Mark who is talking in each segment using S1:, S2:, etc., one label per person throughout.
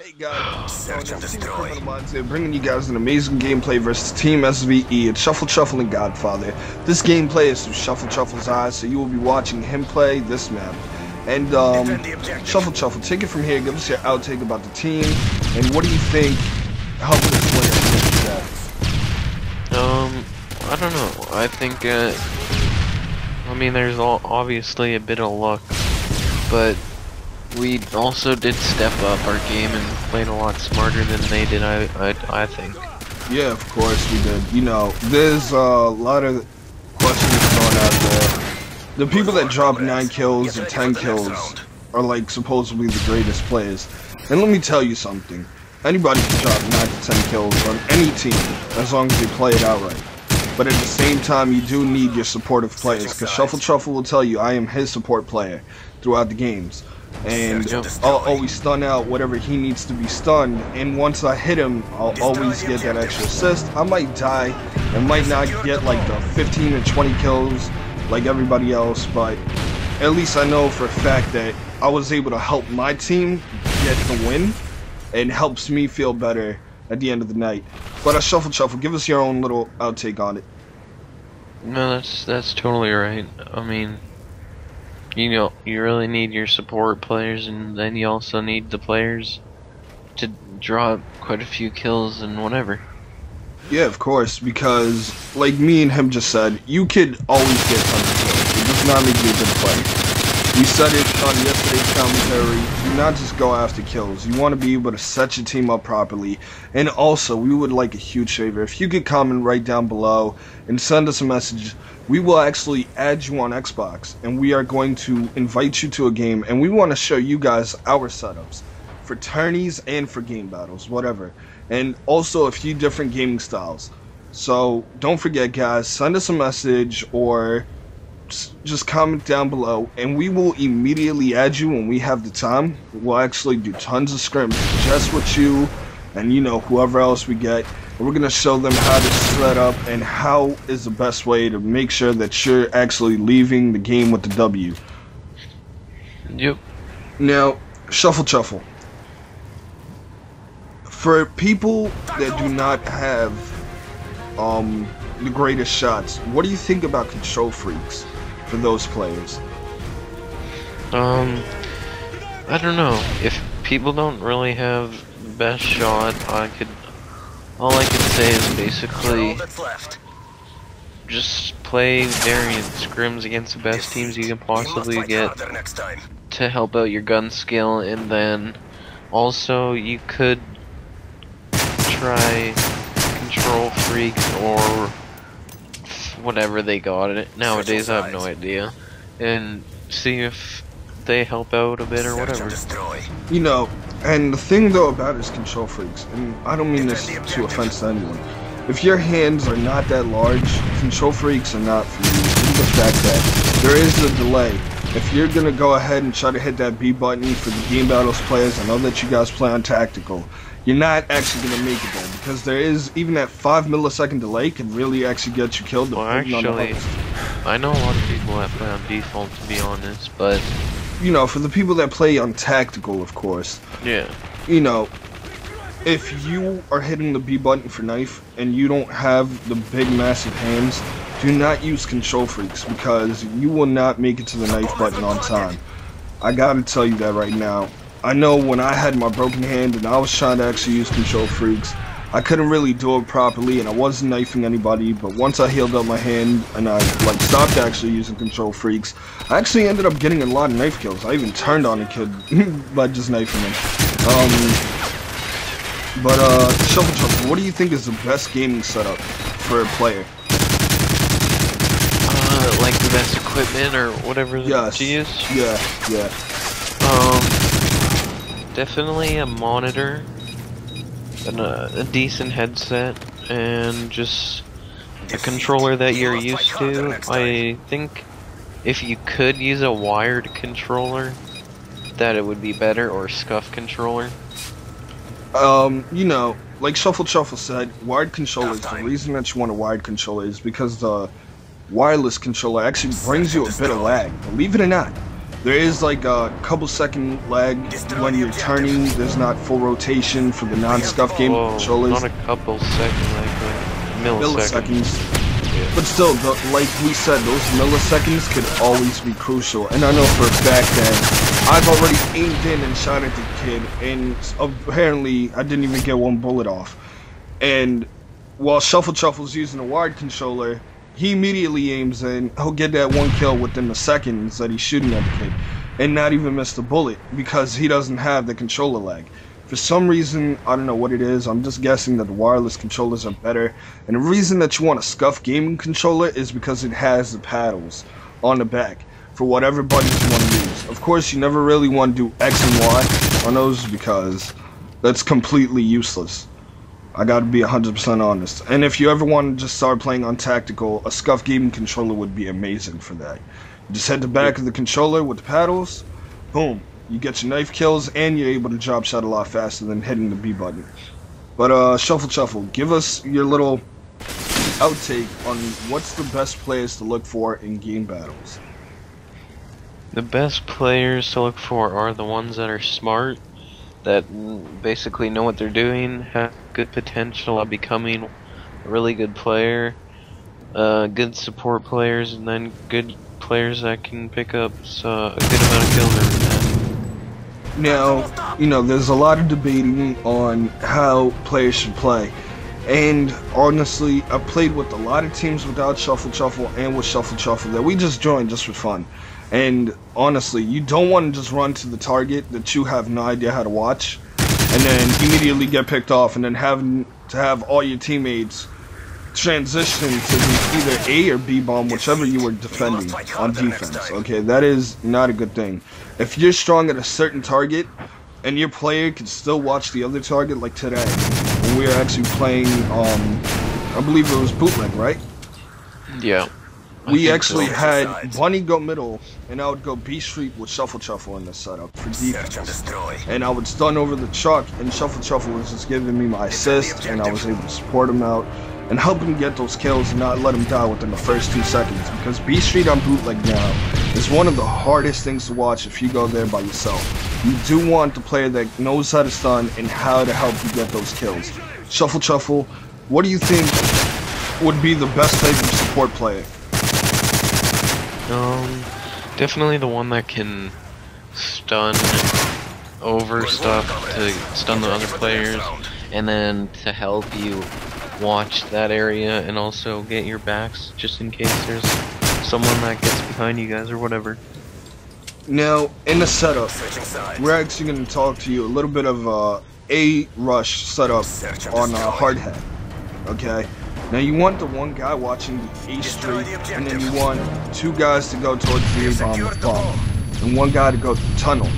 S1: Hey guys,
S2: Search and destroy.
S1: bringing you guys an amazing gameplay versus Team sVe. It's Shuffle and Godfather. This gameplay is through Shuffle's eyes, so you will be watching him play this map. And
S2: Defend the objective.
S1: Shuffle, take it from here. Give us your outtake about the team, and what do you think helped us win against that?
S3: I don't know. I think, I mean, there's obviously a bit of luck, but we also did step up our game and played a lot smarter than they did, I think.
S1: Yeah, of course we did. You know, there's a lot of questions going out there. The people that drop 9 kills or 10 kills are like supposedly the greatest players. And let me tell you something. Anybody can drop 9 to 10 kills on any team as long as they play it outright. But at the same time, you do need your supportive players, because Shuffle will tell you I am his support player throughout the games. And I'll always stun out whatever he needs to be stunned, and once I hit him, I'll always get that extra assist. I might die and might not get like the 15 or 20 kills like everybody else, but at least I know for a fact that I was able to help my team get the win, and helps me feel better at the end of the night. But Shuffle, give us your own little outtake on it.
S3: No, that's totally right. I mean, you know, you really need your support players, and then you also need the players to draw quite a few kills and whatever.
S1: Yeah, of course, because like me and him just said, you could always get tons of kills. It does not make you a good player. We said it on yesterday's commentary, do not just go after kills. You want to be able to set your team up properly. And also, we would like a huge favor. If you could comment right down below and send us a message, we will actually add you on Xbox. And we are going to invite you to a game. And we want to show you guys our setups for tourneys and for game battles, whatever. And also a few different gaming styles. So don't forget, guys, send us a message or just comment down below, and we will immediately add you when we have the time. We'll actually do tons of scrims just with you and, you know, whoever else we get. And we're going to show them how to set up and how is the best way to make sure that you're actually leaving the game with the W.
S3: Yep.
S1: Now, Shuffle. For people that do not have the greatest shots, what do you think about control freaks for those players?
S3: I don't know. If people don't really have the best shot, all I could say is basically just play variant scrims against the best teams you can possibly get to help out your gun skill, and then also you could try control freaks or whatever they got it nowadays. I have no idea, and see if they help out a bit or whatever.
S1: You know, and the thing though about it is control freaks, and I don't mean this to offense to anyone. If your hands are not that large, control freaks are not for you. Due to the fact that there is a delay. If you're gonna go ahead and try to hit that B button for the game battles players, I know that you guys play on tactical. You're not actually going to make it there, because there is, even that 5 millisecond delay can really actually get you killed.
S3: Well, actually, I know a lot of people that play on default, to be honest, but
S1: you know, for the people that play on tactical, of course.
S3: Yeah.
S1: You know, if you are hitting the B button for knife and you don't have the big massive hands, do not use control freaks, because you will not make it to the knife button on time. I gotta tell you that right now. I know when I had my broken hand and I was trying to actually use control freaks, I couldn't really do it properly and I wasn't knifing anybody, but once I healed up my hand and I stopped actually using control freaks, I actually ended up getting a lot of knife kills. I even turned on a kid by just knifing him. Shuffle, what do you think is the best gaming setup for a player?
S3: Like the best equipment or whatever to use?
S1: Yeah.
S3: Definitely a monitor, and a decent headset, and just a controller that you're used to. I think if you could use a wired controller, that it would be better, or a scuff controller.
S1: You know, like Shuffle said, wired controllers, the reason that you want a wired controller is because the wireless controller actually brings you a bit of lag, believe it or not. There is like a couple second lag when you're turning. There's not full rotation for the non-scuff game controllers.
S3: Not a couple seconds, like milliseconds. Yeah.
S1: But still, like we said, those milliseconds could always be crucial. And I know for a fact that I've already aimed in and shot at the kid, and apparently I didn't even get one bullet off. And while Shuffle's using a wired controller, he immediately aims in. He'll get that one kill within the seconds that he's shooting at the kid, and not even miss the bullet because he doesn't have the controller lag. For some reason, I don't know what it is, I'm just guessing that the wireless controllers are better. And the reason that you want a scuff gaming controller is because it has the paddles on the back for whatever buttons you want to use. Of course, you never really want to do X and Y on those because that's completely useless. I gotta be 100% honest. And if you ever want to just start playing on tactical, a scuff gaming controller would be amazing for that. You just hit the back of the controller with the paddles, boom. You get your knife kills, and you're able to drop shot a lot faster than hitting the B button. But Shuffle, give us your little outtake on what's the best players to look for in game battles.
S3: The best players to look for are the ones that are smart, that basically know what they're doing, have good potential of becoming a really good player, good support players, and then good players that can pick up a good amount of kills every time.
S1: Now, you know, there's a lot of debating on how players should play. And honestly, I played with a lot of teams without Shuffle and with Shuffle that we just joined just for fun. And honestly, you don't want to just run to the target that you have no idea how to watch and then immediately get picked off and then having to have all your teammates transition to either A or B bomb, whichever you were defending on defense. Okay, that is not a good thing. If you're strong at a certain target and your player can still watch the other target, like today when we were actually playing, I believe it was bootleg, right?
S3: Yeah.
S1: We actually had Bunny go middle, and I would go B Street with Shuffle in the setup for defense. And I would stun over the truck, and Shuffle was just giving me my assist, and I was able to support him out and help him get those kills and not let him die within the first 2 seconds. Because B Street on bootleg now is one of the hardest things to watch if you go there by yourself. You do want the player that knows how to stun and how to help you get those kills. Shuffle, what do you think would be the best type of support player?
S3: Definitely the one that can stun over stuff to stun the other players, and then to help you watch that area and also get your backs just in case there's someone that gets behind you guys or whatever.
S1: Now, in the setup, we're actually going to talk to you a little bit of a rush setup on hard hat. Okay? Now you want the one guy watching the A Street, and then you want 2 guys to go towards the A bomb with bomb, and 1 guy to go to the tunnel.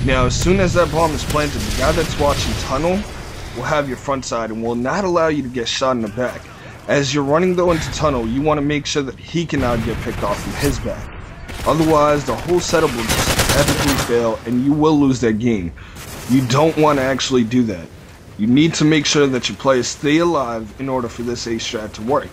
S1: Now as soon as that bomb is planted, the guy that's watching tunnel will have your front side and will not allow you to get shot in the back. As you're running though into tunnel, you want to make sure that he cannot get picked off from his back. Otherwise, the whole setup will just epically fail, and you will lose that game. You don't want to actually do that. You need to make sure that your players stay alive in order for this A strat to work.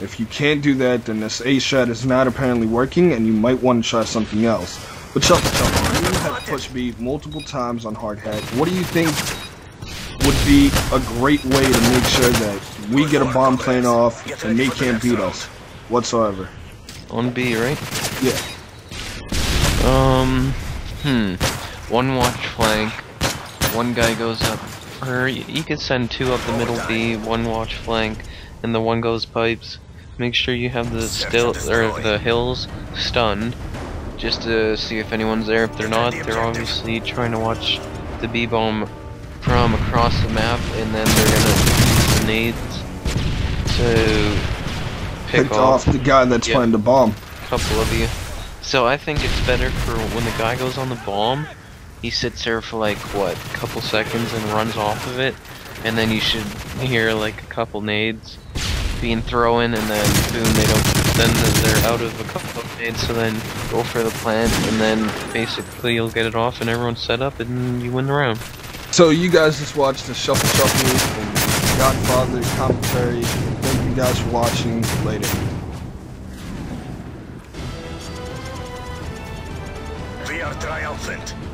S1: If you can't do that, then this A strat is not apparently working, and you might want to try something else. But Shuffle, you have pushed B multiple times on hard hat. What do you think would be a great way to make sure that we get a bomb plane off and they can't beat us whatsoever?
S3: On B, right?
S1: Yeah.
S3: One watch flank, 1 guy goes up, or you could send 2 up the middle B, 1 watch flank, and the 1 goes pipes. Make sure you have the hills stunned, just to see if anyone's there. If they're not, they're obviously trying to watch the B bomb from across the map, and then they're gonna use the nades to pick off
S1: the guy that's playing the bomb.
S3: A couple of you. So I think it's better for when the guy goes on the bomb, he sits there for like, what, a couple seconds and runs off of it, and then you should hear like a couple nades being thrown, and then boom, then they're out of a couple of nades, so then go for the plant, and then basically you'll get it off and everyone's set up and you win the round.
S1: So you guys just watched the Shuffle and Godfather commentary. Thank you guys for watching. Later.
S2: triumphant.